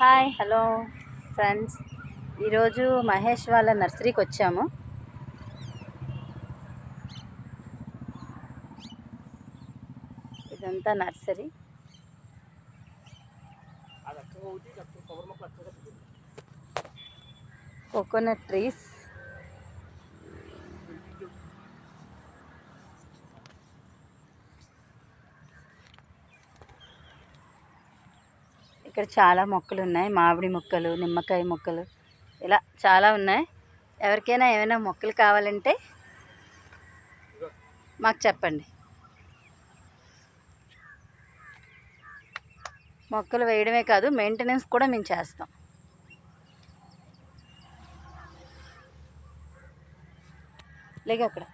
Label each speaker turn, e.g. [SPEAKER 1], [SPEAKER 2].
[SPEAKER 1] Hi hello friends, ఈరోజు మహేష్ వాళ్ళ నర్సరీకి వచ్చాము. ఇదంతా నర్సరీ. కోకోనట్ ట్రీస్, ఇక్కడ చాలా మొక్కలు ఉన్నాయి. మామిడి మొక్కలు, నిమ్మకాయ మొక్కలు, ఇలా చాలా ఉన్నాయి. ఎవరికైనా ఏమైనా మొక్కలు కావాలంటే మాకు చెప్పండి. మొక్కలు వేయడమే కాదు, మెయింటెనెన్స్ కూడా మేము చేస్తాం. లేక అక్కడ